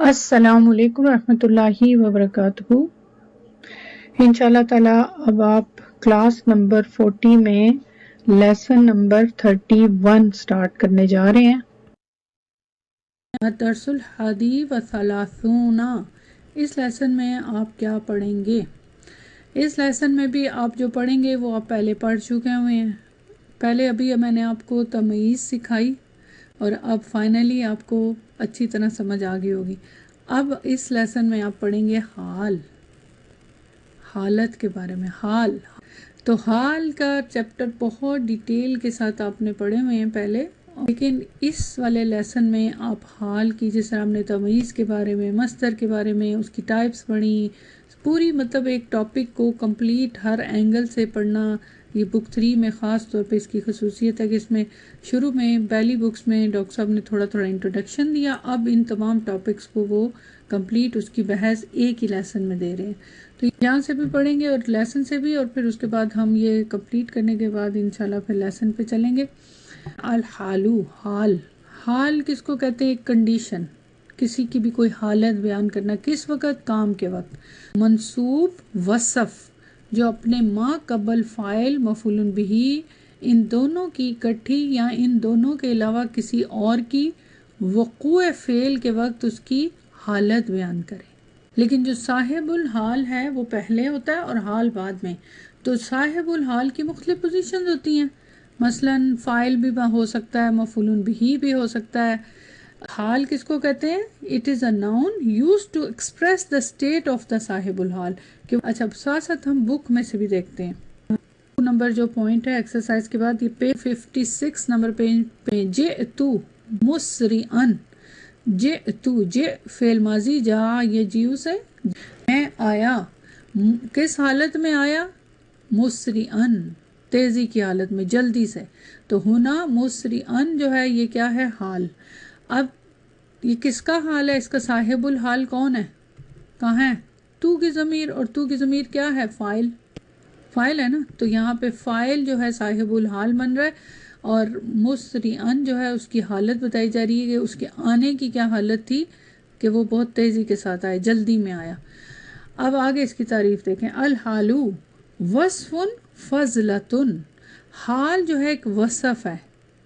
السلام علیکم ورحمۃ اللہ وبرکاتہ۔ انشاءاللہ تعالی اب آپ کلاس نمبر 40 میں لیسن نمبر 31 سٹارٹ کرنے جا رہے ہیں۔ درس الحادی و ثلاثون، اس لیسن میں آپ کیا پڑھیں گے؟ اس لیسن میں بھی آپ جو پڑھیں گے وہ آپ پہلے پڑھ چکے ہوئے ہیں۔ پہلے ابھی میں نے آپ کو تمییز سکھائی اور اب فائنلی آپ کو اچھی طرح سمجھ آ گئی ہوگی۔ اب اس لیسن میں آپ پڑھیں گے حال، حالت کے بارے میں۔ حال تو حال کا چیپٹر بہت ڈیٹیل کے ساتھ آپ نے پڑھے ہوئے ہیں پہلے، لیکن اس والے لیسن میں آپ حال کی، جس طرح ہم نے تمییز کے بارے میں، مصدر کے بارے میں، اس کی ٹائپس پڑھی، پوری مطلب ایک ٹاپک کو کمپلیٹ ہر اینگل سے پڑھنا۔ یہ بک 3 میں خاص طور پہ اس کی خصوصیت ہے کہ اس میں شروع میں پہلی بکس میں ڈاکٹر صاحب نے تھوڑا انٹروڈکشن دیا، اب ان تمام ٹاپکس کو وہ کمپلیٹ اس کی بحث ایک ہی لیسن میں دے رہے ہیں۔ تو یہاں سے بھی پڑھیں گے اور لیسن سے بھی، اور پھر اس کے بعد ہم یہ کمپلیٹ کرنے کے بعد انشاءاللہ پھر لیسن پہ چلیں گے۔ الحالو، حال۔ حال کس کو کہتے ہیں؟ ایک کنڈیشن، کسی کی بھی کوئی حالت بیان کرنا، کس وقت؟ کام کے وقت۔ منصوب، وصف، جو اپنے ما قبل فاعل مفعول بہ ان دونوں کی اکٹھی یا ان دونوں کے علاوہ کسی اور کی وقوع فعل کے وقت اس کی حالت بیان کرے۔ لیکن جو صاحب الحال ہے وہ پہلے ہوتا ہے اور حال بعد میں۔ تو صاحب الحال کی مختلف پوزیشنز ہوتی ہیں، مثلا فاعل بھی ہو سکتا ہے، مفعول بہ بھی ہو سکتا ہے۔ حال کس کو کہتے ہیں؟ It is a known used to express the state of the صاحب الحال۔ اچھا، ساتھ ساتھ ہم بک میں سے بھی دیکھتے ہیں۔ نمبر جو پوائنٹ ہے ایکسرسائز کے بعد، یہ پیج 56 نمبر پیج پہ، جئتو مسرعن، جئتو، جئ فعل ماضی، جا یہ جیو سے، میں آیا، کس حالت میں آیا؟ مسرعن، تیزی کی حالت میں، جلدی سے۔ تو ہونا مسرعن جو ہے یہ کیا ہے؟ حال۔ اب یہ کس کا حال ہے؟ اس کا صاحب الحال کون ہے؟ کہاں ہے؟ تو کی ضمیر، اور تو کی ضمیر کیا ہے؟ فاعل، فاعل ہے نا، تو یہاں پہ فاعل جو ہے صاحب الحال بن رہا ہے، اور مسرعن جو ہے اس کی حالت بتائی جا رہی ہے کہ اس کے آنے کی کیا حالت تھی، کہ وہ بہت تیزی کے ساتھ آئے، جلدی میں آیا۔ اب آگے اس کی تعریف دیکھیں۔ الحالو وصف فضلۃ، حال جو ہے ایک وصف ہے،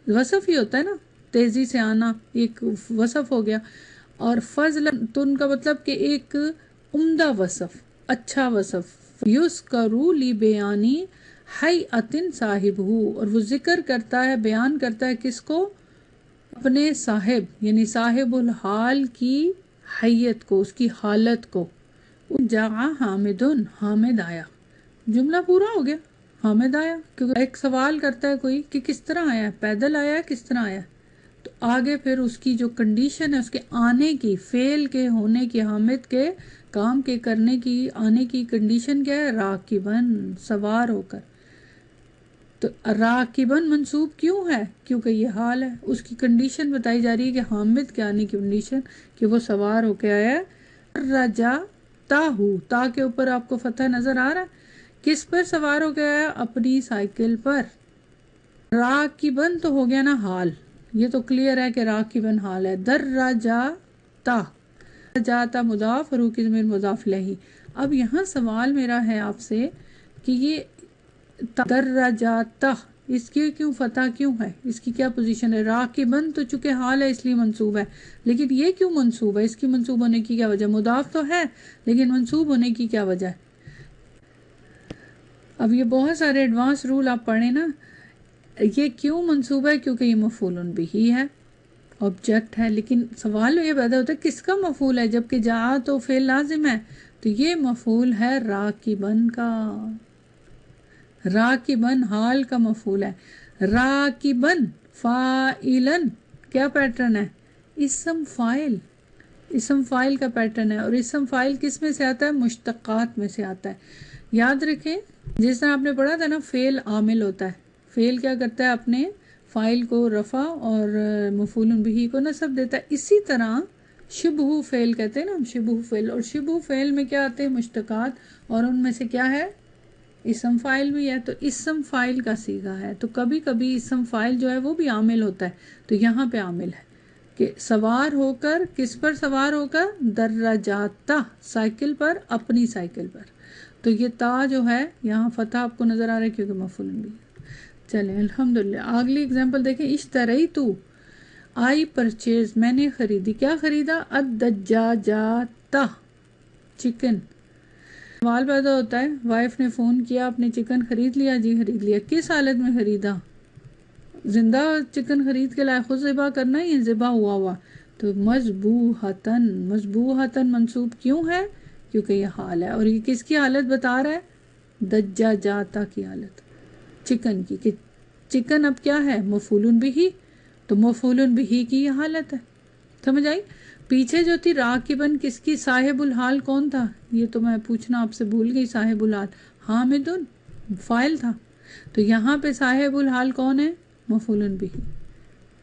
وصف ہی ہوتا ہے نا، تیزی سے آنا ایک وصف ہو گیا، اور فضلۃ کا مطلب کہ ایک عمدہ وصف، اچھا وصف۔ یذکر لبیانی ہیئۃ صاحبہ، اور وہ ذکر کرتا ہے، بیان کرتا ہے کس کو؟ اپنے صاحب، یعنی صاحب الحال کی حیت کو، اس کی حالت کو۔ جاء حامد، حامد آیا، جملہ پورا ہو گیا، حامد آیا۔ کیونکہ ایک سوال کرتا ہے کوئی کہ کس طرح آیا ہے، پیدل آیا ہے، کس طرح آیا ہے، تو آگے پھر اس کی جو کنڈیشن ہے، اس کے آنے کی، فعل کے ہونے کی، حامد کے کام کے کرنے کی، آنے کی کنڈیشن کیا ہے؟ راکبن، سوار ہو کر۔ تو راکبن منصوب کیوں ہے؟ کیونکہ یہ حال ہے، اس کی کنڈیشن بتائی جا رہی ہے کہ حامد کے آنے کی کنڈیشن کہ وہ سوار ہو کے آیا ہے۔ رجا تاہو، تا کے اوپر آپ کو فتح نظر آ رہا ہے، کس پر سوار ہو کے آیا؟ اپنی سائیکل پر۔ راکبن تو ہو گیا نا حال، یہ تو کلیئر ہے کہ راکبن حال ہے۔ دراجاتا، جاتا مضاف، اور کی ضمیر مضاف الیہ۔ اب یہاں سوال میرا ہے آپ سے کہ یہ دراجاتا، اس کی کیوں فتح کیوں ہے؟ اس کی کیا پوزیشن ہے؟ راکبن تو چونکہ حال ہے اس لیے منصوب ہے، لیکن یہ کیوں منصوب ہے؟ اس کی منصوب ہونے کی کیا وجہ؟ مضاف تو ہے لیکن منصوب ہونے کی کیا وجہ ہے؟ اب یہ بہت سارے ایڈوانس رول آپ پڑھیں نا، یہ کیوں منصوب ہے؟ کیونکہ یہ مفعول بہ ہے، آبجیکٹ ہے، لیکن سوال یہ پیدا ہوتا ہے کس کا مفعول ہے، جبکہ جا تو فعل لازم ہے، تو یہ مفعول ہے راکبن کا، راکبن حال کا مفعول ہے۔ راکبن فاعلن کیا پیٹرن ہے؟ اسم فاعل، اسم فاعل کا پیٹرن ہے، اور اسم فاعل کس میں سے آتا ہے؟ مشتقات میں سے آتا ہے۔ یاد رکھیں جس طرح آپ نے پڑھا تھا نا، فعل عامل ہوتا ہے، فعل کیا کرتا ہے؟ اپنے فاعل کو رفع اور مفعول بہ کو نصب دیتا ہے۔ اسی طرح شبہ فعل کہتے ہیں نا ہم، شبہ فعل، اور شبہ فعل میں کیا آتے ہیں؟ مشتقات، اور ان میں سے کیا ہے؟ اسم فاعل بھی ہے، تو اسم فاعل کا صیغہ ہے، تو کبھی کبھی اسم فاعل جو ہے وہ بھی عامل ہوتا ہے، تو یہاں پہ عامل ہے کہ سوار ہو کر، کس پر سوار ہو کر؟ دراجاتہ، سائیکل پر، اپنی سائیکل پر. تو یہ تا جو ہے یہاں فتح آپ کو نظر آ رہا ہے کیونکہ مفعول بھی. چلیں الحمدللہ. اگلی اگزامپل دیکھیں. اشتریتو، آئی پرچیز، میں نے خریدی. کیا خریدا؟ الدجاجاتہ، چکن. سوال پیدا ہوتا ہے، وائف نے فون کیا، آپ نے چکن خرید لیا؟ جی خرید لیا. کس حالت میں خریدا؟ زندہ چکن خرید کے لائے خود ذبح کرنا یا ذبح ہوا ہوا؟ تو مذبوحتن، مذبوحتن منصوب کیوں ہے؟ کیونکہ یہ حال ہے. اور یہ کس کی حالت بتا رہا ہے؟ دجاجاتہ کی حالت، چکن کی. کہ چکن اب کیا ہے؟ مفعول بہ. تو مفعول بہ کی یہ حالت ہے. سمجھ آئی؟ پیچھے جو تھی راکبن، کس کی؟ صاحب الحال کون تھا؟ یہ تو میں پوچھنا آپ سے بھول گئی. صاحب الحال حامدن فاعل تھا. تو یہاں پہ صاحب الحال کون ہے؟ مفعول بہ.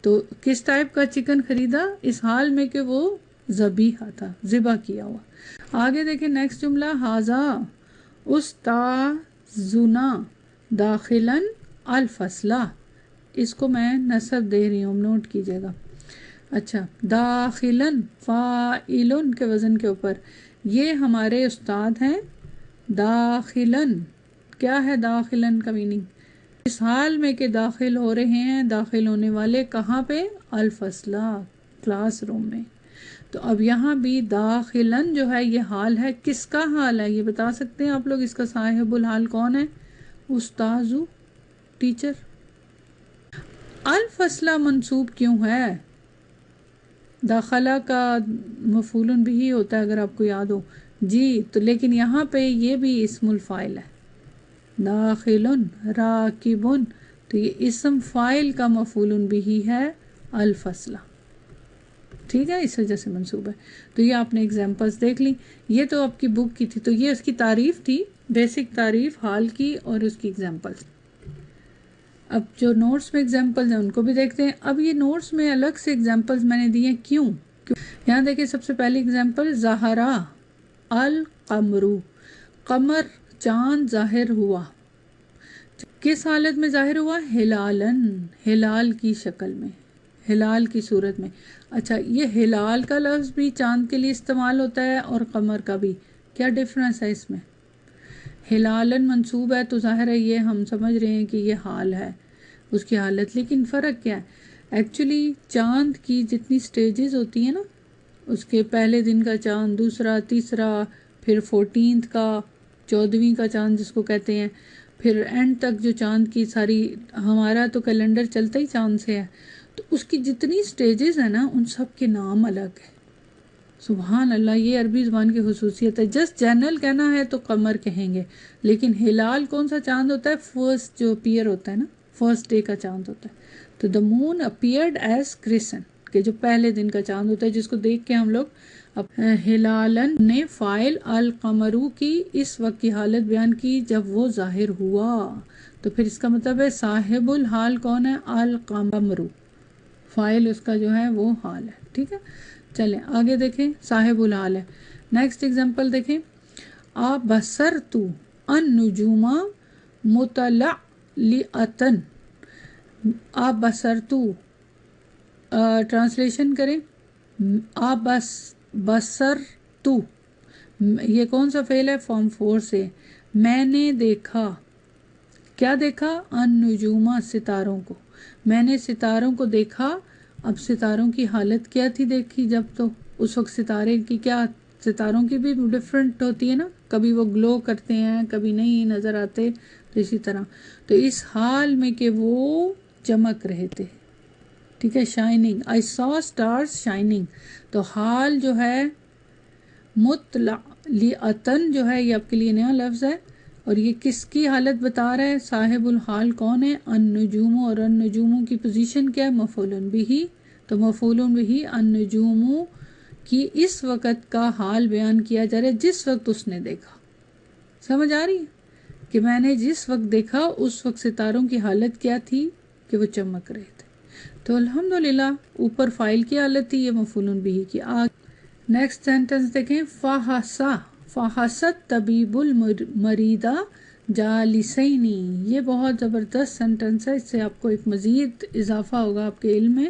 تو کس ٹائپ کا چکن خریدا؟ اس حال میں کہ وہ ذبیحہ تھا، ذبح کیا ہوا. آگے دیکھیں نیکسٹ جملہ. ھذا استاذنا داخلا الفصل. اس کو میں نصب دے رہی ہوں، نوٹ کیجئے گا. اچھا، داخلاً فاعلن کے وزن کے اوپر. یہ ہمارے استاد ہیں. داخلاً کیا ہے؟ داخلاً کا میننگ اس حال میں کہ داخل ہو رہے ہیں، داخل ہونے والے. کہاں پہ؟ الفصل، کلاس روم میں. تو اب یہاں بھی داخلاً جو ہے یہ حال ہے. کس کا حال ہے یہ بتا سکتے ہیں آپ لوگ؟ اس کا صاحب الحال کون ہے؟ استاذو، ٹیچر. الفصل منصوب کیوں ہے؟ داخلہ کا مفعول بھی ہوتا ہے اگر آپ کو یاد ہو. جی تو لیکن یہاں پہ یہ بھی اسم الفاعل ہے. داخلن راکبن، تو یہ اسم فاعل کا مفعول بھی ہے الفصل. ٹھیک ہے، اس وجہ سے منصوب ہے. تو یہ آپ نے اگزامپلس دیکھ لی. یہ تو آپ کی بک کی تھی، تو یہ اس کی تعریف تھی، بیسک تعریف حال کی اور اس کی اگزامپلس. اب جو نوٹس میں اگزامپلز ہیں ان کو بھی دیکھتے ہیں. اب یہ نوٹس میں الگ سے اگزامپلز میں نے دیے. کیوں؟ یہاں دیکھیں سب سے پہلی اگزامپل. ظہرا القمر، قمر چاند ظاہر ہوا. کس حالت میں ظاہر ہوا؟ ہلالن، ہلال کی شکل میں، ہلال کی صورت میں. اچھا، یہ ہلال کا لفظ بھی چاند کے لیے استعمال ہوتا ہے اور قمر کا بھی. کیا ڈفرنس ہے اس میں؟ ہلالن منصوب ہے تو ظاہر ہے یہ ہم سمجھ رہے ہیں کہ یہ حال ہے، اس کی حالت. لیکن فرق کیا ہے؟ ایکچولی چاند کی جتنی سٹیجز ہوتی ہیں نا، اس کے پہلے دن کا چاند، دوسرا، تیسرا، پھر 14 کا، 14ویں کا چاند جس کو کہتے ہیں، پھر اینڈ تک جو چاند کی ساری، ہمارا تو کیلنڈر چلتا ہی چاند سے ہے. تو اس کی جتنی سٹیجز ہیں نا ان سب کے نام الگ ہیں. سبحان اللہ، یہ عربی زبان کی خصوصیت ہے. جسٹ جنرل کہنا ہے تو قمر کہیں گے، لیکن ہلال کون سا چاند ہوتا ہے؟ فرسٹ جو اپیئر ہوتا ہے نا، فرسٹ ڈے کا چاند ہوتا ہے. تو دا مون اپیئرڈ ایز کرسنٹ، کہ جو پہلے دن کا چاند ہوتا ہے جس کو دیکھ کے ہم لوگ ہلالن نے فاعل القمرو کی اس وقت کی حالت بیان کی جب وہ ظاہر ہوا. تو پھر اس کا مطلب ہے صاحب الحال کون ہے؟ القمرو، فاعل اس کا جو ہے وہ حال ہے. ٹھیک ہے، چلیں آگے دیکھیں. صاحب الحال ہے. نیکسٹ ایگزامپل دیکھیں. ابصرت النجوم مطلعۃً. ابصرت، ٹرانسلیشن کریں. بصرت یہ کون سا فعل ہے؟ فارم 4 سے. میں نے دیکھا. کیا دیکھا؟ النجوم، ستاروں کو. میں نے ستاروں کو دیکھا. اب ستاروں کی حالت کیا تھی دیکھی جب؟ تو اس وقت ستارے کی کیا، ستاروں کی بھی ڈفرینٹ ہوتی ہے نا، کبھی وہ گلو کرتے ہیں کبھی نہیں نظر آتے. تو اسی طرح تو اس حال میں کہ وہ چمک رہے تھے. ٹھیک ہے، شائننگ. آئی سا اسٹارز شائننگ. تو حال جو ہے مطلعۃً جو ہے یہ آپ کے لیے نیا لفظ ہے، اور یہ کس کی حالت بتا رہا ہے؟ صاحب الحال کون ہے؟ النجوم. اور النجوم کی پوزیشن کیا ہے؟ مفعول بہ. تو مفعول بہ النجوم کی اس وقت کا حال بیان کیا جا رہا ہے جس وقت اس نے دیکھا. سمجھ آ رہی ہے کہ میں نے جس وقت دیکھا اس وقت ستاروں کی حالت کیا تھی؟ کہ وہ چمک رہے تھے. تو الحمدللہ اوپر فاعل کی حالت تھی، یہ مفعول بہ کی. نیکسٹ سینٹنس دیکھیں. فحست طبیب المریض جالسین. یہ بہت زبردست سینٹنس ہے، اس سے آپ کو ایک مزید اضافہ ہوگا آپ کے علم میں.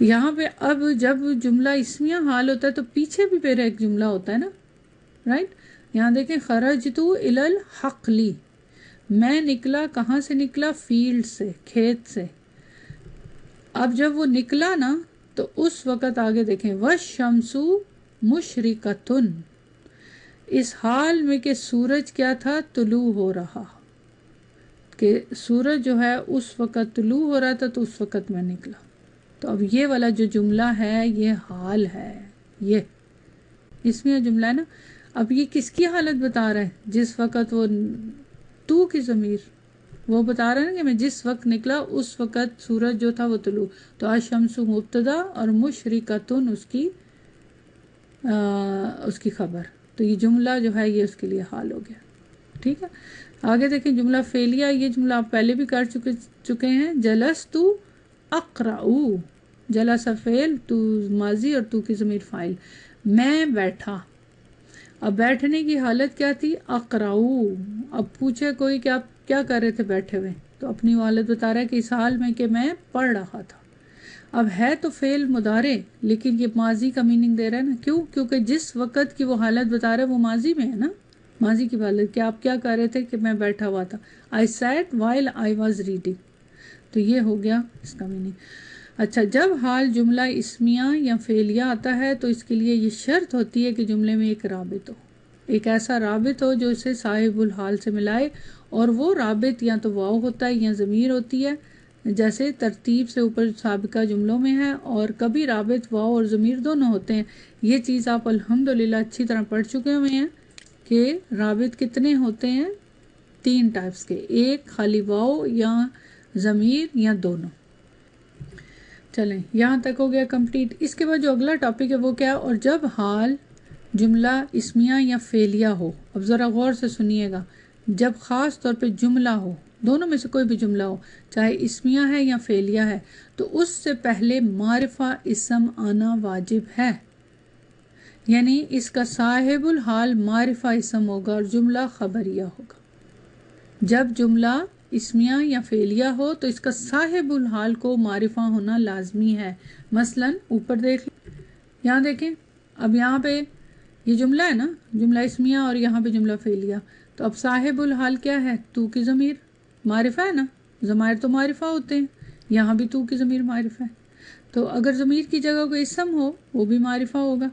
یہاں پہ اب جب جملہ اسمیہ حال ہوتا ہے تو پیچھے بھی پھر ایک جملہ ہوتا ہے نا، رائٹ. یہاں دیکھیں خرجتو الی الحقلی، میں نکلا، کہاں سے نکلا؟ فیلڈ سے، کھیت سے. اب جب وہ نکلا نا تو اس وقت آگے دیکھیں والشمس مشرقۃ، اس حال میں کہ سورج کیا تھا؟ طلوع ہو رہا، کہ سورج جو ہے اس وقت طلوع ہو رہا تھا تو اس وقت میں نکلا. تو اب یہ والا جو جملہ ہے یہ حال ہے، یہ اس میں جملہ ہے نا. اب یہ کس کی حالت بتا رہا ہے؟ جس وقت وہ تو کی ضمیر وہ بتا رہا ہے نا کہ میں جس وقت نکلا اس وقت سورج جو تھا وہ طلوع. تو الشمس مبتدا اور مشرقۃ اس کی خبر. تو یہ جملہ جو ہے یہ اس کے لیے حال ہو گیا. ٹھیک ہے. آگے دیکھیں جملہ فعلیہ، یہ جملہ آپ پہلے بھی کر چکے ہیں. جلست اقرأ، جلس فعل، تو ماضی اور تو کی ضمیر فاعل. میں بیٹھا، اب بیٹھنے کی حالت کیا تھی؟ اقرأ. اب پوچھے کوئی کہ آپ کیا کر رہے تھے بیٹھے ہوئے، تو اپنی حالت بتا رہا ہے کہ اس حال میں کہ میں پڑھ رہا تھا. اب ہے تو فعل مضارع لیکن یہ ماضی کا میننگ دے رہا ہے نا. کیوں؟ کیونکہ جس وقت کی وہ حالت بتا رہا ہے وہ ماضی میں ہے نا، ماضی کی حالت کہ آپ کیا کر رہے تھے کہ میں بیٹھا ہوا تھا. I sat while I was reading. تو یہ ہو گیا اس کا میننگ. اچھا، جب حال جملہ اسمیہ یا فعلیہ آتا ہے تو اس کے لیے یہ شرط ہوتی ہے کہ جملے میں ایک رابط ہو، ایک ایسا رابط ہو جو اسے صاحب الحال سے ملائے، اور وہ رابط یا تو واو ہوتا ہے یا ضمیر ہوتی ہے، جیسے ترتیب سے اوپر سابقہ جملوں میں ہے، اور کبھی رابط واو اور ضمیر دونوں ہوتے ہیں. یہ چیز آپ الحمدللہ اچھی طرح پڑھ چکے ہوئے ہیں کہ رابط کتنے ہوتے ہیں؟ 3 ٹائپس کے، ایک خالی واو یا ضمیر یا دونوں. چلیں یہاں تک ہو گیا کمپلیٹ. اس کے بعد جو اگلا ٹاپک ہے وہ کیا ہے؟ اور جب حال جملہ اسمیہ یا فعلیہ ہو، اب ذرا غور سے سنیے گا، جب خاص طور پہ جملہ ہو، دونوں میں سے کوئی بھی جملہ ہو، چاہے اسمیہ ہے یا فعلیہ ہے، تو اس سے پہلے معرفہ اسم آنا واجب ہے. یعنی اس کا صاحب الحال معرفہ اسم ہوگا اور جملہ خبریہ ہوگا. جب جملہ اسمیہ یا فعلیہ ہو تو اس کا صاحب الحال کو معرفہ ہونا لازمی ہے. مثلا اوپر دیکھ لیں، یہاں دیکھیں، اب یہاں پہ یہ جملہ ہے نا، جملہ اسمیہ اور یہاں پہ جملہ فعلیہ. تو اب صاحب الحال کیا ہے؟ تو کی ضمیر، معرفہ ہے نا، ضمائر تو معرفہ ہوتے ہیں، یہاں بھی تو کی ضمیر معرفہ ہے. تو اگر ضمیر کی جگہ کوئی اسم ہو وہ بھی معرفہ ہوگا.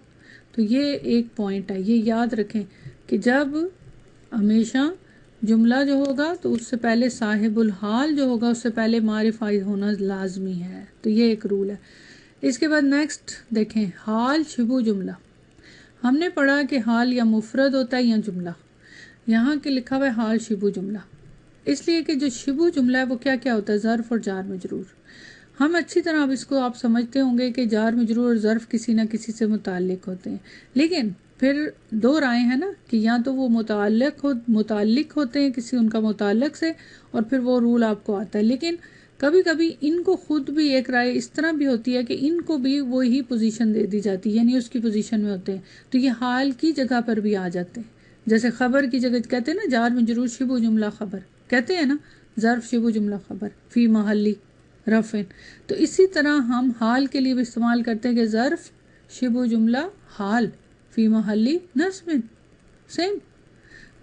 تو یہ ایک پوائنٹ ہے، یہ یاد رکھیں کہ جب ہمیشہ جملہ جو ہوگا تو اس سے پہلے صاحب الحال جو ہوگا اس سے پہلے معرفہ ہونا لازمی ہے. تو یہ ایک رول ہے. اس کے بعد نیکسٹ دیکھیں حال شبہ جملہ. ہم نے پڑھا کہ حال یا مفرد ہوتا ہے یا جملہ. یہاں کے لکھا ہوا ہے حال شبہ جملہ، اس لیے کہ جو شبہ جملہ ہے وہ کیا کیا ہوتا ہے؟ ظرف اور جار مجرور. ہم اچھی طرح اب اس کو آپ سمجھتے ہوں گے کہ جار مجرور اور ظرف کسی نہ کسی سے متعلق ہوتے ہیں، لیکن پھر 2 رائے ہیں نا کہ یا تو وہ متعلق ہوتے ہیں کسی ان کا متعلق سے، اور پھر وہ رول آپ کو آتا ہے. لیکن کبھی کبھی ان کو خود بھی ایک رائے اس طرح بھی ہوتی ہے کہ ان کو بھی وہی پوزیشن دے دی جاتی ہے، یعنی اس کی پوزیشن میں ہوتے ہیں. تو یہ حال کی جگہ پر بھی آ جاتے ہیں. جیسے خبر کی جگہ کہتے ہیں نا جار مجرور شبہ جملہ خبر کہتے ہیں نا، ظرف شبہ جملہ خبر فی محلی رفع. تو اسی طرح ہم حال کے لیے بھی استعمال کرتے ہیں کہ ظرف شبہ جملہ حال فی محلی نصب. سیم.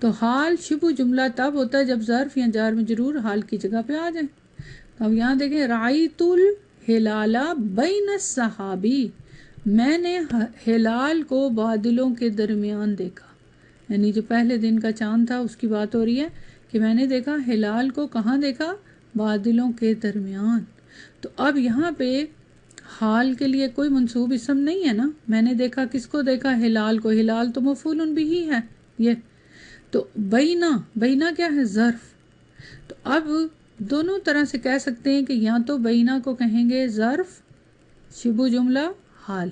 تو حال شبہ جملہ تب ہوتا ہے جب ظرف یا جار مجرور حال کی جگہ پہ آ جائیں. اب یہاں دیکھیں رأیت الہلال بین السحابی، میں نے ہلال کو بادلوں کے درمیان دیکھا. یعنی جو پہلے دن کا چاند تھا اس کی بات ہو رہی ہے کہ میں نے دیکھا ہلال کو. کہاں دیکھا؟ بادلوں کے درمیان. تو اب یہاں پہ حال کے لیے کوئی منصوب اسم نہیں ہے نا. میں نے دیکھا کس کو دیکھا؟ ہلال کو. ہلال تو مفعول بھی ہے یہ. تو بینا کیا ہے؟ ظرف. تو اب دونوں طرح سے کہہ سکتے ہیں کہ یا تو بینا کو کہیں گے ظرف شبہ جملہ حال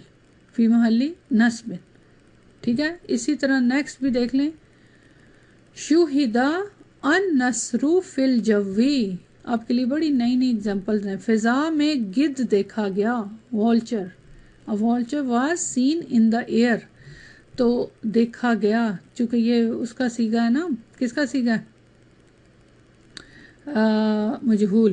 فی محلی نصب. ٹھیک ہے. اسی طرح نیکسٹ بھی دیکھ لیں، شوہدا النسر فی الجوی. آپ کے لیے بڑی نئی ایگزامپلز ہیں. فضا میں گدھ دیکھا گیا، والچر. والچر was seen in the year. تو دیکھا گیا، چونکہ یہ اس کا صیغہ ہے نا، کس کا صیغہ ہے؟ مجہول.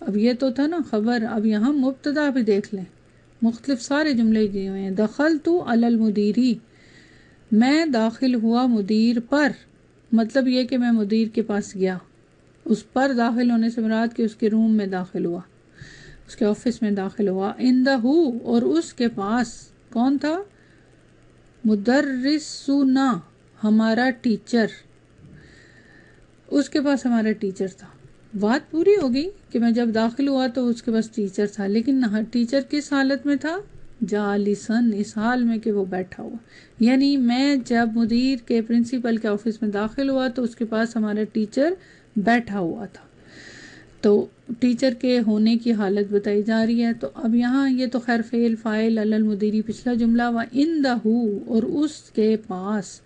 اب یہ تو تھا نا خبر، اب یہاں مبتدا بھی دیکھ لیں، مختلف سارے جملے دیے ہوئے ہیں. دخلت علی المدیری، میں داخل ہوا مدیر پر، مطلب یہ کہ میں مدیر کے پاس گیا. اس پر داخل ہونے سے مراد کہ اس کے روم میں داخل ہوا، اس کے آفس میں داخل ہوا. عندہ، اور اس کے پاس کون تھا؟ مدرسنا، ہمارا ٹیچر، اس کے پاس ہمارا ٹیچر تھا. بات پوری ہو گئی کہ میں جب داخل ہوا تو اس کے پاس ٹیچر تھا، لیکن ٹیچر کس حالت میں تھا؟ جالسن، اس حال میں کہ وہ بیٹھا ہوا. یعنی میں جب مدیر کے پرنسپل کے آفس میں داخل ہوا تو اس کے پاس ہمارا ٹیچر بیٹھا ہوا تھا. تو ٹیچر کے ہونے کی حالت بتائی جا رہی ہے. تو اب یہاں یہ تو خیر فعل فاعل علی المدیری پچھلا جملہ، و عندہ، اور اس کے پاس.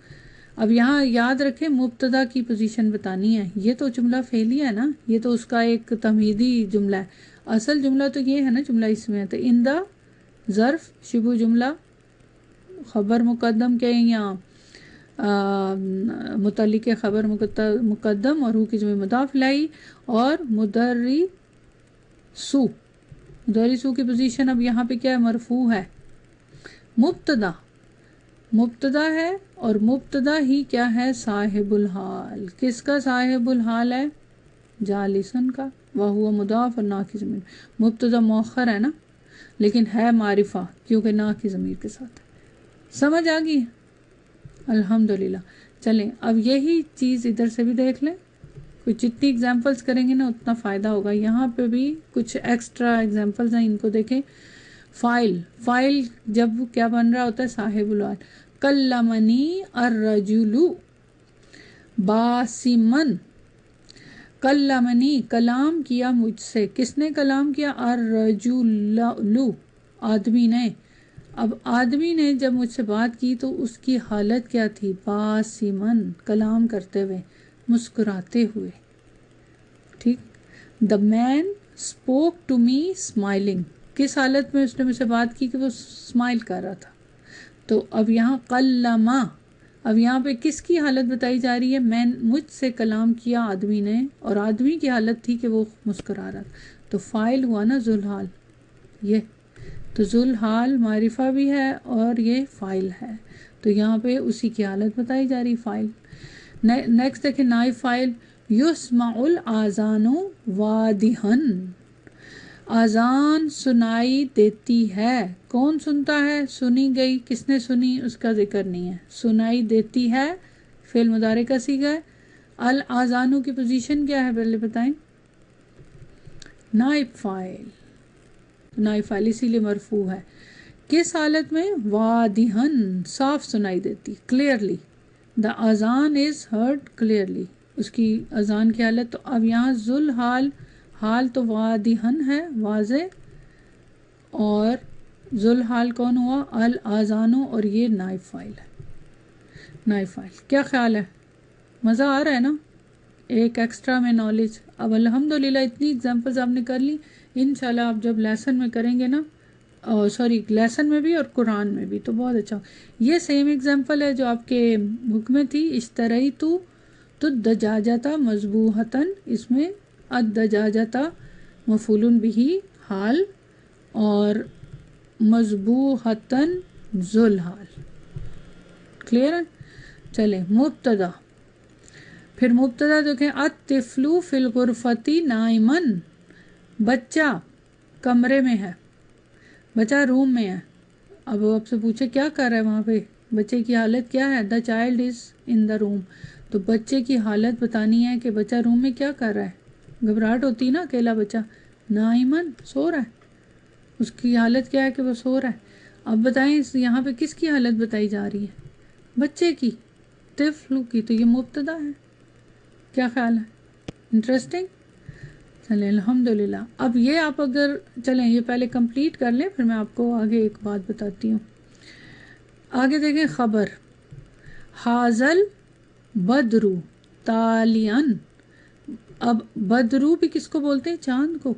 اب یہاں یاد رکھیں مبتدا کی پوزیشن بتانی ہے، یہ تو جملہ فعلیہ ہے نا، یہ تو اس کا ایک تمہیدی جملہ ہے. اصل جملہ تو یہ ہے نا، جملہ اس میں ہے. تو عندہ ظرف شبہ جملہ، خبر مقدم کے یا متعلق خبر مقدم اور ہو کی جمع مضاف لائی، اور مدرسو کی پوزیشن اب یہاں پہ کیا ہے؟ مرفوع ہے. مبتدا ہے، اور مبتدا ہی کیا ہے؟ صاحب الحال. کس کا صاحب الحال ہے؟ جالسن کا. وہو مضاف اور نا کی ضمیر، مبتدا مؤخر ہے نا، لیکن ہے معرفہ کیونکہ نا کی ضمیر کے ساتھ. سمجھ آ گئی؟ الحمدللہ. چلیں اب یہی چیز ادھر سے بھی دیکھ لیں، کوئی جتنی ایگزامپلس کریں گے نا اتنا فائدہ ہوگا. یہاں پہ بھی کچھ ایکسٹرا ایگزامپلس ہیں، ان کو دیکھیں. فائل جب کیا بن رہا ہوتا ہے؟ صاحب الحال. کلمنی الرجل باسمن، کلمنی کلام کیا مجھ سے، کس نے کلام کیا؟ الرجل، آدمی نے. اب آدمی نے جب مجھ سے بات کی تو اس کی حالت کیا تھی؟ باسمن، کلام کرتے ہوئے، مسکراتے ہوئے. ٹھیک. دا مین اسپوک ٹو می اسمائلنگ، کس حالت میں اس نے مجھ سے بات کی؟ کہ وہ اسمائل کر رہا تھا. تو اب یہاں کلمہ، اب یہاں پہ کس کی حالت بتائی جا رہی ہے؟ مجھ سے کلام کیا آدمی نے، اور آدمی کی حالت تھی کہ وہ مسکرا رہا تھا. تو فاعل ہوا نا ذوالحال. یہ تو ذوالحال معرفہ بھی ہے اور یہ فاعل ہے، تو یہاں پہ اسی کی حالت بتائی جا رہی، فاعل. نیکسٹ دیکھیں نائب فاعل. یسمع الاذان واضحا، اذان سنائی دیتی ہے. کون سنتا ہے؟ سنی گئی، کس نے سنی اس کا ذکر نہیں ہے. سنائی دیتی ہے فعل مضارع کا صیغہ ہے. الاذان کی پوزیشن کیا ہے پہلے بتائیں؟ نائب فاعل. نائب فاعل اسی لیے مرفوع ہے. کس حالت میں؟ واضحا، صاف سنائی دیتی، کلیئرلی. دا اذان از ہرڈ کلیئرلی، اس کی اذان کی حالت. تو اب یہاں ذوالحال، حال تو واضحا ہے، واضح، اور ذوالحال کون ہوا؟ الاذان، اور یہ نائب فاعل ہے. نائب فاعل. کیا خیال ہے؟ مزہ آ رہا ہے نا؟ ایک ایکسٹرا میں نالج. اب الحمدللہ اتنی ایگزامپلز آپ نے کر لی. انشاءاللہ آپ جب لیسن میں کریں گے نا، لیسن میں بھی اور قرآن میں بھی، تو بہت اچھا. یہ سیم ایگزامپل ہے جو آپ کے بک میں تھی. اشتریتو تو دجاجتا مذبوحتن، اس میں الدجاجتا مفعول بہ حال اور مذبوحتن ذوالحال. کلیئر ہے؟ چلیں مبتدا. پھر مبتدا دیکھیں. الطفل فی الغرفۃ نائما، بچہ کمرے میں ہے، بچہ روم میں ہے. اب وہ آپ سے پوچھے کیا کر رہا ہے وہاں پہ، بچے کی حالت کیا ہے؟ دا چائلڈ از ان دا روم. تو بچے کی حالت بتانی ہے کہ بچہ روم میں کیا کر رہا ہے. گھبراہٹ ہوتی نا، اکیلا بچہ. نائمن، سو رہا ہے، اس کی حالت کیا ہے؟ کہ وہ سو رہا ہے. اب بتائیں یہاں پہ کس کی حالت بتائی جا رہی ہے؟ بچے کی، طفل کی. تو یہ مبتدا ہے. کیا خیال ہے؟ انٹرسٹنگ. چلیں الحمدللہ. اب یہ آپ اگر چلیں یہ پہلے کمپلیٹ کر لیں، پھر میں آپ کو آگے ایک بات بتاتی ہوں. آگے دیکھیں خبر. حاضل بدرو تالین. اب بدرو بھی کس کو بولتے ہیں؟ چاند کو.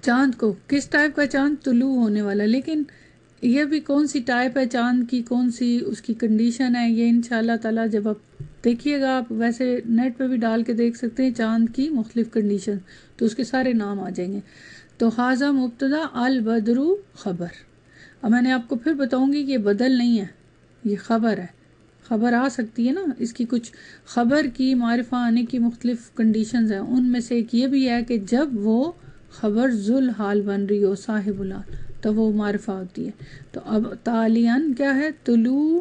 چاند کو کس ٹائپ کا چاند؟ طلوع ہونے والا. لیکن یہ بھی کون سی ٹائپ ہے چاند کی، کون سی اس کی کنڈیشن ہے، یہ انشاءاللہ تعالی جب آپ دیکھیے گا آپ، ویسے نیٹ پہ بھی ڈال کے دیکھ سکتے ہیں چاند کی مختلف کنڈیشن، تو اس کے سارے نام آ جائیں گے. تو ھذا مبتدا البدر خبر. اب میں نے آپ کو پھر بتاؤں گی کہ یہ بدل نہیں ہے، یہ خبر ہے. خبر آ سکتی ہے نا، اس کی کچھ خبر کی معرفہ آنے کی مختلف کنڈیشنز ہیں. ان میں سے ایک یہ بھی ہے کہ جب وہ خبر ذوالحال بن رہی ہو، صاحب الحال، تو وہ معرفہ ہوتی ہے. تو اب تالیان کیا ہے؟ طلوع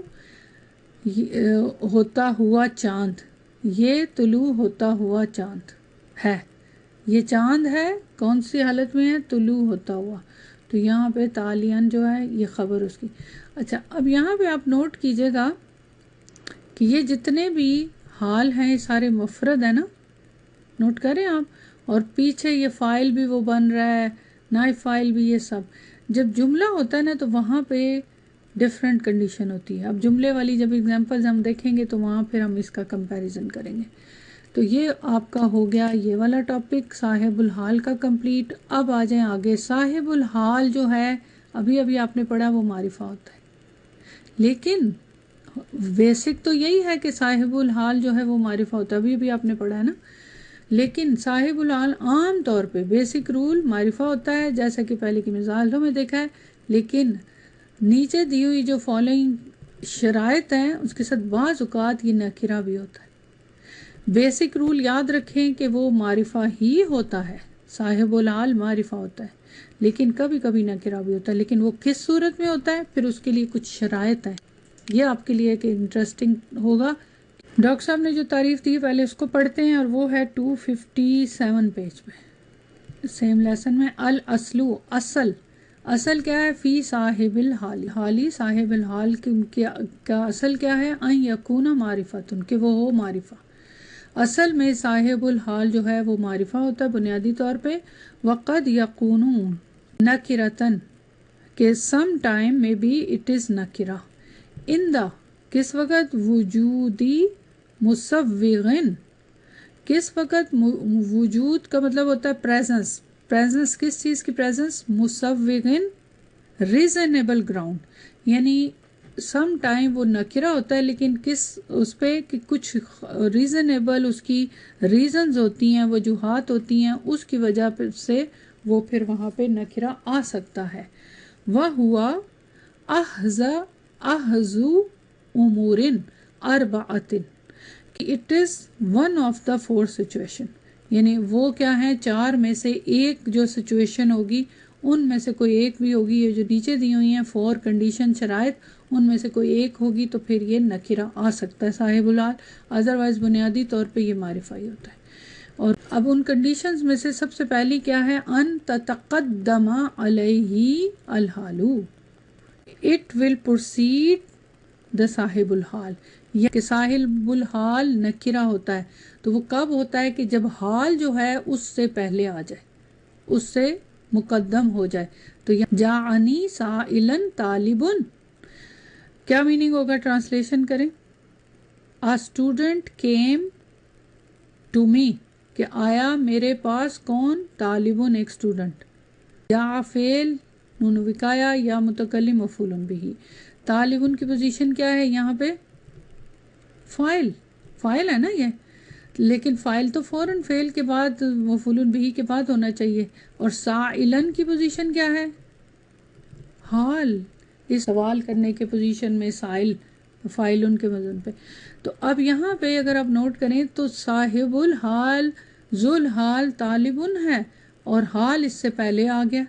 ہوتا ہوا چاند. یہ طلوع ہوتا ہوا چاند ہے، یہ چاند ہے. کون سی حالت میں ہے؟ طلوع ہوتا ہوا. تو یہاں پہ تالیان جو ہے یہ خبر اس کی. اچھا، اب یہاں پہ آپ نوٹ کیجئے گا کہ یہ جتنے بھی حال ہیں یہ سارے مفرد ہیں نا، نوٹ کریں آپ. اور پیچھے یہ فائل بھی وہ بن رہا ہے، نائب فائل بھی، یہ سب. جب جملہ ہوتا ہے نا تو وہاں پہ ڈیفرنٹ کنڈیشن ہوتی ہے. اب جملے والی جب ایگزامپلز ہم دیکھیں گے تو وہاں پھر ہم اس کا کمپیریزن کریں گے. تو یہ آپ کا ہو گیا یہ والا ٹاپک صاحب الحال کا کمپلیٹ. اب آ جائیں آگے. صاحب الحال جو ہے ابھی آپ نے پڑھا وہ معرفہ ہوتا ہے، لیکن بیسک تو یہی ہے کہ صاحب الحال جو ہے وہ معرفہ ہوتا ہے، ابھی آپ نے پڑھا ہے نا. لیکن صاحب الحال عام طور پہ بیسک رول معرفہ ہوتا ہے، جیسا کہ پہلے کی مثالوں میں دیکھا ہے. لیکن نیچے دی ہوئی جو فالوئنگ شرائط ہیں اس کے ساتھ بعض اوقات یہ نکرہ بھی ہوتا ہے. بیسک رول یاد رکھیں کہ وہ معرفہ ہی ہوتا ہے، صاحب الحال معرفہ ہوتا ہے، لیکن کبھی کبھی نکرہ بھی ہوتا ہے. لیکن وہ کس صورت میں ہوتا ہے پھر اس کے لیے کچھ شرائط ہیں. یہ آپ کے لیے ایک انٹرسٹنگ ہوگا. ڈاکٹر صاحب نے جو تعریف دی پہلے اس کو پڑھتے ہیں، اور وہ ہے 257 پیج پہ سیم لیسن میں. الاصلو، اصل کیا ہے؟ فی صاحب الحال، حالی صاحب الحال کا اصل کیا ہے؟ ان یکون معرفتن، کہ وہ ہو معرفہ. اصل میں صاحب الحال جو ہے وہ معرفہ ہوتا ہے بنیادی طور پہ. وقد یکون نکرتن، کہ سم ٹائم میں بی اٹ از نکرہ. ان دا، کس وقت؟ وجودی مسوغن، کس وقت؟ وجود کا مطلب ہوتا ہے پریزنس. پریزنس کس چیز کی پریزنس؟ مسوغن reasonable ground. یعنی سم ٹائم وہ نکرہ ہوتا ہے لیکن کس اس پہ کہ کچھ ریزنیبل اس کی ریزنز ہوتی ہیں، وجوہات ہوتی ہیں، اس کی وجہ سے وہ پھر وہاں پہ نکرہ آ سکتا ہے. وَهُوَ احذو امور اربعۃ، کہ it is one of the four situation. یعنی وہ کیا ہیں؟ چار میں سے ایک جو سچویشن ہوگی ان میں سے کوئی ایک بھی ہوگی. یہ جو نیچے دی ہوئی ہیں فور کنڈیشن شرائط، ان میں سے کوئی ایک ہوگی تو پھر یہ نکرہ آ سکتا ہے صاحب الحال. ادروائز بنیادی طور پہ یہ معرفہ ہی ہوتا ہے. اور اب ان کنڈیشنز میں سے سب سے پہلی کیا ہے؟ ان تتقدم علیہ الحال، اٹ ول پروسیڈ دا صاحب الحال. یہ کہ صاحب الحال نکرہ ہوتا ہے تو وہ کب ہوتا ہے؟ کہ جب حال جو ہے اس سے پہلے آ جائے، اس سے مقدم ہو جائے. تو جاءنی سائلن طالبن، کیا میننگ ہوگا؟ ٹرانسلیشن کریں. A student came to me، کہ آیا میرے پاس کون؟ طالبن، ایک اسٹوڈنٹ. یا فعل نون وقایا یا متکلم مفعول بہ. طالبن کی پوزیشن کیا ہے یہاں پہ؟ فائل ہے نا یہ، لیکن فائل تو فوراً فعل کے بعد مفعول بہ کے بعد ہونا چاہیے. اور سائلن کی پوزیشن کیا ہے؟ حال، اس سوال کرنے کے پوزیشن میں سائل فائل ان کے وزن پہ. تو اب یہاں پہ اگر آپ نوٹ کریں تو صاحب الحال ذوالحال طالبن ہے اور حال اس سے پہلے آ گیا،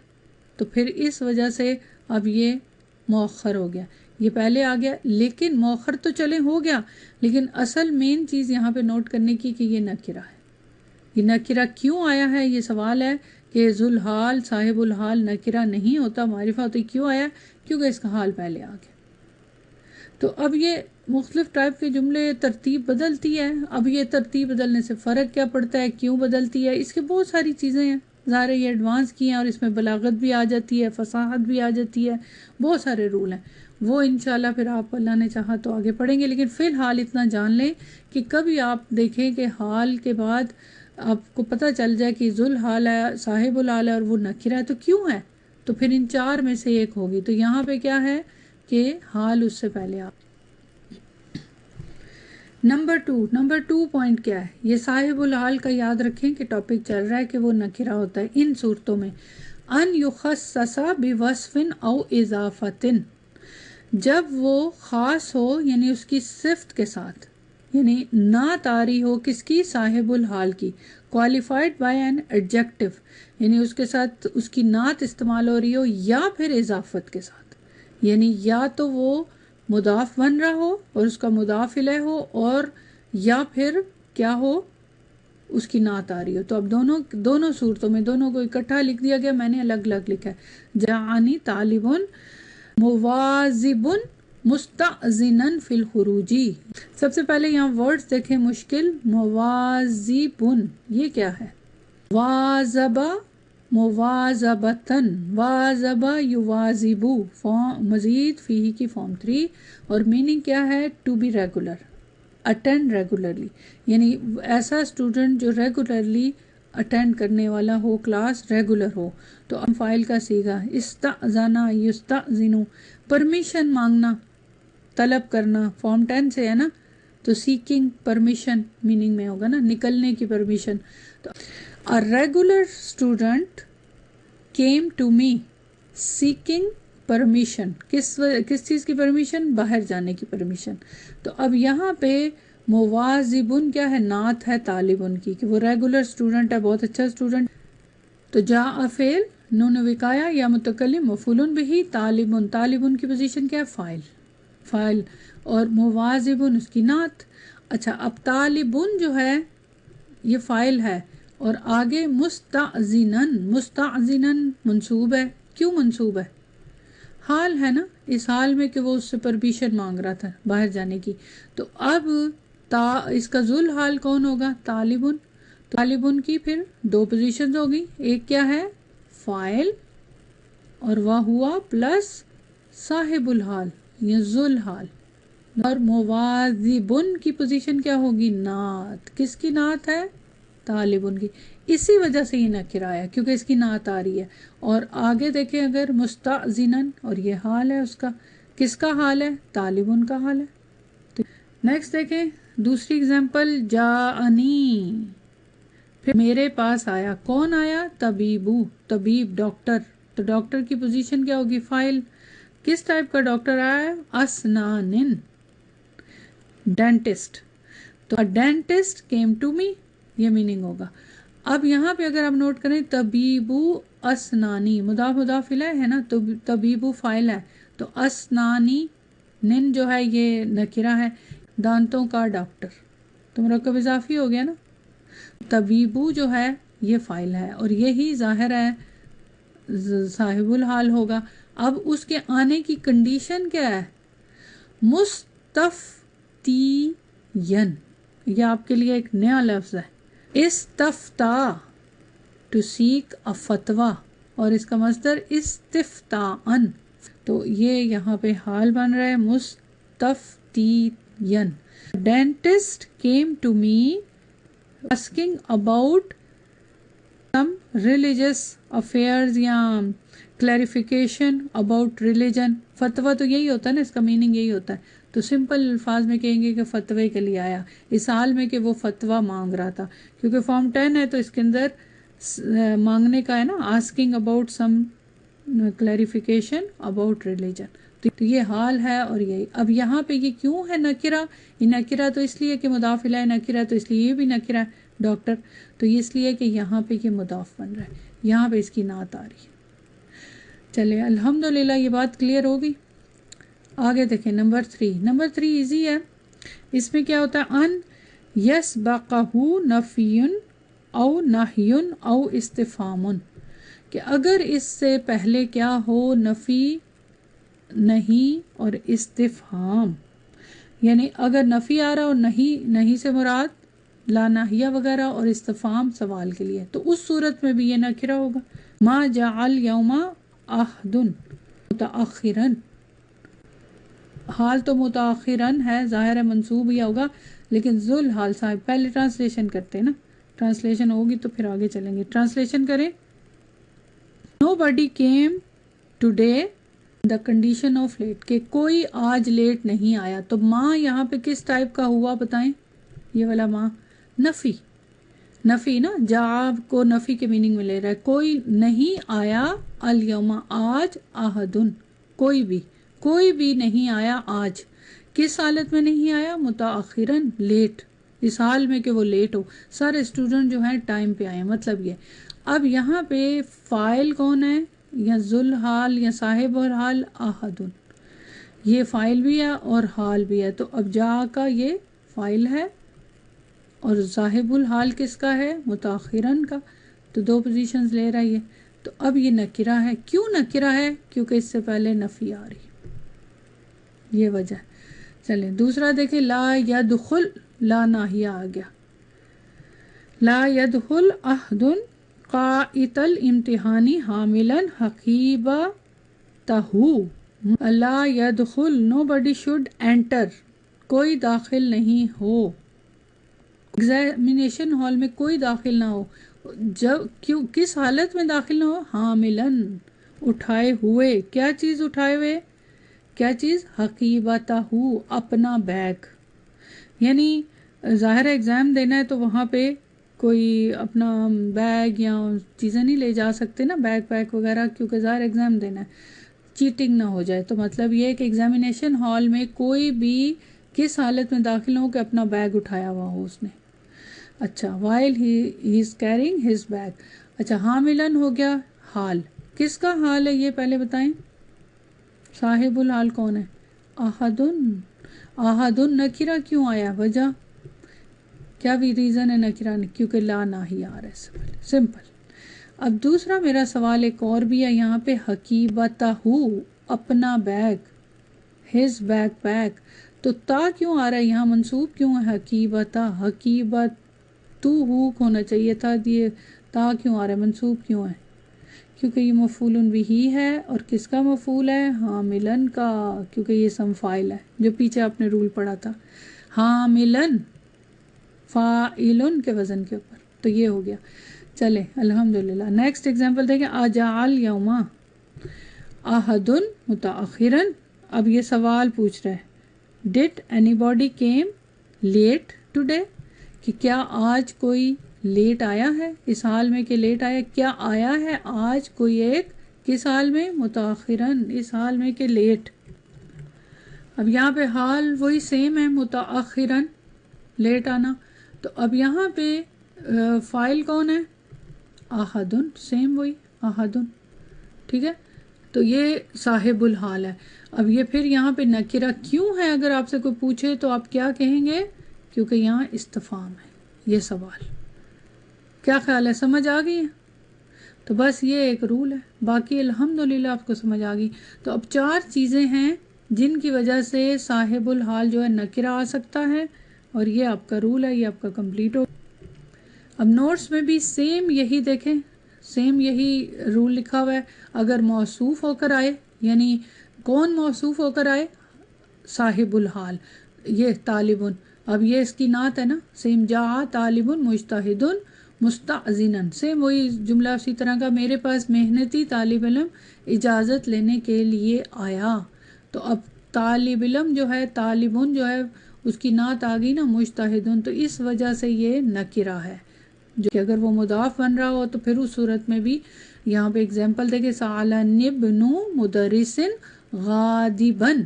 تو پھر اس وجہ سے اب یہ مؤخر ہو گیا. یہ پہلے آ گیا لیکن مؤخر تو چلے ہو گیا، لیکن اصل مین چیز یہاں پہ نوٹ کرنے کی کہ یہ نکرہ ہے. یہ نکرہ کیوں آیا ہے؟ یہ سوال ہے کہ ذوالحال صاحب الحال نکرہ نہیں ہوتا، معرفہ ہوتا. کیوں آیا؟ کیونکہ اس کا حال پہلے آ گیا. تو اب یہ مختلف ٹائپ کے جملے ترتیب بدلتی ہے. اب یہ ترتیب بدلنے سے فرق کیا پڑتا ہے؟ کیوں بدلتی ہے؟ اس کے بہت ساری چیزیں ہیں، ظاہر ہے یہ ایڈوانس کی ہیں اور اس میں بلاغت بھی آ جاتی ہے، فصاحت بھی آ جاتی ہے، بہت سارے رول ہیں. وہ انشاءاللہ پھر آپ اللہ نے چاہا تو آگے پڑھیں گے. لیکن فی الحال اتنا جان لیں کہ کبھی آپ دیکھیں کہ حال کے بعد آپ کو پتہ چل جائے کہ ذوالحال ہے، صاحب الحال ہے اور وہ نکرہ ہے، تو کیوں ہے؟ تو پھر ان چار میں سے ایک ہوگی. تو یہاں پہ کیا ہے کہ حال اس سے پہلے آپ. نمبر ٹو پوائنٹ کیا ہے؟ یہ صاحب الحال کا یاد رکھیں کہ ٹاپک چل رہا ہے کہ وہ نکرہ ہوتا ہے ان صورتوں میں ان یخصص بوصف او اضافت، جب وہ خاص ہو یعنی اس کی صفت کے ساتھ، یعنی نعت آ رہی ہو کس کی؟ صاحب الحال کی، qualified by an adjective یعنی اس کے ساتھ اس کی نعت استعمال ہو رہی ہو، یا پھر اضافت کے ساتھ، یعنی یا تو وہ مضاف بن رہا ہو اور اس کا مضاف الیہ ہو، اور یا پھر کیا ہو؟ اس کی نعت آ رہی ہو۔ تو اب دونوں صورتوں میں دونوں کو اکٹھا لکھ دیا گیا، میں نے الگ الگ لکھا ہے۔ جاءنی طالبن مواظبن مستأذنن فی الخروجی۔ سب سے پہلے یہاں ورڈز دیکھیں مشکل، مواظبن یہ کیا ہے؟ واظبہ مواظبتن، واظبہ یواظبو، مزید فیہ کی فارم 3، اور میننگ کیا ہے؟ To be regular, attend regularly, یعنی ایسا اسٹوڈنٹ جو ریگولرلی اٹینڈ کرنے والا ہو، کلاس ریگولر ہو۔ تو اب فاعل کا صیغہ استأذنا یستأذنو، پرمیشن مانگنا، طلب کرنا، فارم 10 سے ہے نا، تو سیکنگ پرمیشن میننگ میں ہوگا نا، نکلنے کی پرمیشن۔ تو a regular student came to me seeking permission، کس چیز کی پرمیشن؟ باہر جانے کی پرمیشن۔ تو اب یہاں پہ مواظبن کیا ہے؟ نعت ہے طالبن کی، کہ وہ ریگولر اسٹوڈنٹ ہے، بہت اچھا اسٹوڈنٹ۔ تو جاء فعل، نون وقایا یا متکلم، مفعول بہ، طالبن کی پوزیشن کیا ہے؟ فاعل، اور مواظبن اس کی نعت۔ اچھا اب طالبن جو ہے یہ فاعل ہے، اور آگے مستأذنن منصوب ہے۔ کیوں منصوب ہے؟ حال ہے نا، اس حال میں کہ وہ اس سے پرمیشن مانگ رہا تھا باہر جانے کی۔ تو اب اس کا ذل حال کون ہوگا؟ طالبن۔ طالبن کی پھر دو پوزیشنز ہوگی، ایک کیا ہے؟ فاعل، اور وہ ہوا پلس صاحب الحال یا ذل حال، اور مواظبن کی پوزیشن کیا ہوگی؟ نعت۔ کس کی نعت ہے؟ طالبن کی۔ اسی وجہ سے یہ نکرہ آیا کیونکہ اس کی نعت آ رہی ہے۔ اور آگے دیکھیں اگر مستأذنن، اور یہ حال ہے اس کا، کس کا حال ہے؟ طالبن کا حال ہے۔ نیکسٹ دیکھیں دوسری اگزامپل، جاءنی، پھر میرے پاس آیا، کون آیا؟ طبیبو، طبیب، ڈاکٹر۔ تو ڈاکٹر کی پوزیشن کیا ہوگی؟ فاعل۔ کس ٹائپ کا ڈاکٹر آیا ہے؟ اسنانن، ڈینٹسٹ۔ تو ڈینٹسٹ کیم ٹو می، یہ میننگ ہوگا۔ اب یہاں پہ اگر آپ نوٹ کریں، طبیبو اسنانی، مضاف الیہ ہے نا، تو طبیبو فاعل ہے، تو اسنانی نن جو ہے یہ نکرہ ہے، دانتوں کا ڈاکٹر، تو مرکب اضافی ہو گیا نا۔ طبیبو جو ہے یہ فاعل ہے، اور یہی ظاہر ہے صاحب الحال ہوگا۔ اب اس کے آنے کی کنڈیشن کیا ہے؟ مستفتین، یہ آپ کے لیے ایک نیا لفظ ہے۔ استفتا، ٹو سیک اے فتویٰ، اور اس کا مصدر استفتاءن، تو یہ یہاں پہ حال بن رہا ہے مستفتین۔ Dentist came to me asking about some religious affairs یا clarification about religion۔ فتویٰ تو یہی ہوتا ہے نا، اس کا میننگ یہی ہوتا ہے، تو سمپل الفاظ میں کہیں گے کہ فتوے کے لیے آیا، اس حال میں کہ وہ فتویٰ مانگ رہا تھا، کیونکہ فارم 10 ہے تو اس کے اندر مانگنے کا ہے نا، asking about some clarification about religion۔ تو یہ حال ہے، اور یہی اب یہاں پہ یہ کیوں ہے نکرہ؟ یہ نکرہ تو اس لیے کہ مضاف الیہ نکرہ، تو اس لیے یہ بھی نکرہ ہے ڈاکٹر، تو اس لیے کہ یہاں پہ یہ مضاف بن رہا ہے، یہاں پہ اس کی نعت آ رہی ہے۔ چلے الحمدللہ یہ بات کلیئر ہوگی۔ آگے دیکھیں نمبر 3 ایزی ہے، اس میں کیا ہوتا ہے؟ ان یسبقہ نفی او نہی او استفہام، کہ اگر اس سے پہلے کیا ہو؟ نفی، نہیں اور استفہام، یعنی اگر نفی آ رہا اور نہیں سے مراد لا ناہیہ وغیرہ، اور استفہام سوال کے لیے، تو اس صورت میں بھی یہ نکرہ ہوگا۔ ما جاء اليوم احد متأخرا، حال تو متأخرن ہے، ظاہر ہے منصوب ہی ہوگا، لیکن ذل حال صاحب، پہلے ٹرانسلیشن کرتے ہیں نا، ٹرانسلیشن ہوگی تو پھر آگے چلیں گے۔ ٹرانسلیشن کریں۔ Nobody came today the condition of late کہ کوئی آج لیٹ نہیں آیا. تو ماں یہاں پہ کس ٹائپ کا ہوا بتائیں؟ یہ والا ماں نفی نا، جا کو نفی کے میننگ میں لے رہا ہے. کوئی نہیں آیا الیوم آج احدن، کوئی بھی نہیں آیا آج. کس حالت میں نہیں آیا؟ متاخرن لیٹ، اس حال میں کہ وہ لیٹ ہو. سارے اسٹوڈنٹ جو ہیں ٹائم پہ آئے، مطلب یہ. اب یہاں پہ فاعل کون ہے؟ یا ذل حال یا صاحب اور حال احدن، یہ فاعل بھی ہے اور حال بھی ہے. تو اب جا کا یہ فاعل ہے اور صاحب الحال کس کا ہے؟ متاخرن کا. تو دو پوزیشنز لے رہا ہے یہ. تو اب یہ نکرہ ہے. کیوں نکرہ ہے؟ کیونکہ اس سے پہلے نفی آ رہی، یہ وجہ. چلیں دوسرا دیکھیں، لا یدخل، لا ناہیہ آ گیا. لا یدخل احد قائت الامتحانی حاملا حقیبتہ. لا یدخل، nobody should enter، کوئی داخل نہیں ہو. ایگزامینیشن ہال میں کوئی داخل نہ ہو. کس حالت میں داخل نہ ہو؟ حاملاً، اٹھائے ہوئے. کیا چیز اٹھائے ہوئے؟ کیا چیز؟ حقیبتہ، اپنا بیگ. یعنی ظاہر ایگزام دینا ہے تو وہاں پہ کوئی اپنا بیگ یا چیزیں نہیں لے جا سکتے نا، بیگ پیک وغیرہ، کیونکہ ظاہر ایگزام دینا ہے، چیٹنگ نہ ہو جائے. تو مطلب یہ ہے کہ ایگزامینیشن ہال میں کوئی بھی کس حالت میں داخل ہو کہ اپنا بیگ اٹھایا ہوا ہو اس نے. اچھا، while he is carrying his bag. اچھا، حاملاً ہو گیا حال. کس کا حال ہے یہ پہلے بتائیں؟ صاحب الحال کون ہے؟ احدن نکرہ کیوں آیا؟ وجہ کیا بھی ریزن ہے نکرہ؟ کیونکہ لا ناہی آ رہا ہے سے پہلے، سمپل. اب دوسرا میرا سوال ایک اور بھی ہے یہاں پہ، حقیبتہ، اپنا بیگ، his بیگ پیک. تو تا کیوں آ رہا ہے یہاں؟ منصوب کیوں ہے حقیبتہ؟ حقیبتہ ہونا چاہیے تھا، یہ تا کیوں آ رہا ہے؟ منصوب کیوں ہے؟ کیونکہ یہ مفعول بہ ہے. اور کس کا مفعول ہے؟ حاملن کا، کیونکہ یہ اسم فاعل ہے جو پیچھے آپ نے رول پڑھا تھا، حاملن فاعلن کے وزن کے اوپر. تو یہ ہو گیا. چلے الحمدللہ. نیکسٹ ایگزامپل دیکھیں، اجاء الیوم احدن متاخرن. اب یہ سوال پوچھ رہا ہے، did anybody came late today, کہ کیا آج کوئی لیٹ آیا ہے؟ اس حال میں کہ لیٹ آیا. کیا آیا ہے آج کوئی ایک؟ کس حال میں؟ متاخرن، اس حال میں کہ لیٹ. اب یہاں پہ حال وہی سیم ہے، متاخرن، لیٹ آنا. تو اب یہاں پہ فاعل کون ہے؟ احدن، سیم وہی احدن، ٹھیک ہے. تو یہ صاحب الحال ہے. اب یہ پھر یہاں پہ نکرہ کیوں ہے؟ اگر آپ سے کوئی پوچھے تو آپ کیا کہیں گے؟ کیونکہ یہاں استفہام ہے، یہ سوال. کیا خیال ہے؟ سمجھ آ گئی ہے؟ تو بس یہ ایک رول ہے، باقی الحمدللہ آپ کو سمجھ آ گئی. تو اب 4 چیزیں ہیں جن کی وجہ سے صاحب الحال جو ہے نکرہ آ سکتا ہے، اور یہ آپ کا رول ہے، یہ آپ کا کمپلیٹ ہو. اب نوٹس میں بھی سیم یہی دیکھیں، سیم یہی رول لکھا ہوا ہے. اگر موصوف ہو کر آئے، یعنی کون موصوف ہو کر آئے؟ صاحب الحال. یہ طالبن، اب یہ اس کی نعت ہے نا، سیم جا طالبن مجتہدن مستأذنن، سیم وہی جملہ اسی طرح کا، میرے پاس محنتی طالب علم اجازت لینے کے لیے آیا. تو اب طالب علم جو ہے، طالبن جو ہے، اس کی نعت آ گئی نا مجتہدن. تو اس وجہ سے یہ نکرہ ہے، جو کہ اگر وہ مضاف بن رہا ہو تو پھر اس صورت میں بھی یہاں پہ اگزامپل دیکھیں، سألنی ابن مدرس غاضباً،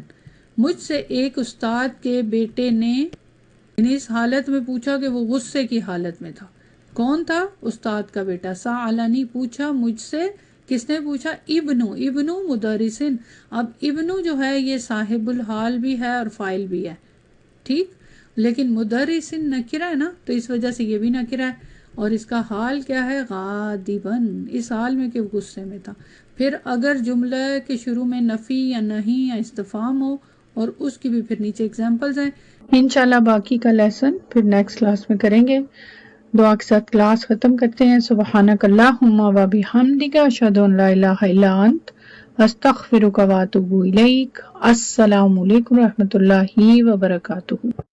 مجھ سے ایک استاد کے بیٹے نے، یعنی اس حالت میں پوچھا کہ وہ غصے کی حالت میں تھا. کون تھا؟ استاد کا بیٹا. سألنی پوچھا مجھ سے، کس نے پوچھا؟ ابن مدرسن. اب ابن جو ہے یہ صاحب الحال بھی ہے اور فاعل بھی ہے، ٹھیک، لیکن مدرسن نکرہ ہے نا، تو اس وجہ سے یہ بھی نکرہ ہے. اور اس کا حال کیا ہے؟ غاضباً، اس حال میں کہ وہ غصے میں تھا. پھر اگر جملہ کے شروع میں نفی یا نہیں یا استفہام ہو، اور اس کی بھی پھر نیچے اگزامپلز ہیں. انشاءاللہ باقی کا لیسن پھر نیکسٹ کلاس میں کریں گے. دعا کے ساتھ کلاس ختم کرتے ہیں. سبحانک اللہم و بحمدک، اشہد ان لا الہ الا انت، استغفرک و اتوب الیک. السلام علیکم و رحمۃ اللہ وبرکاتہ.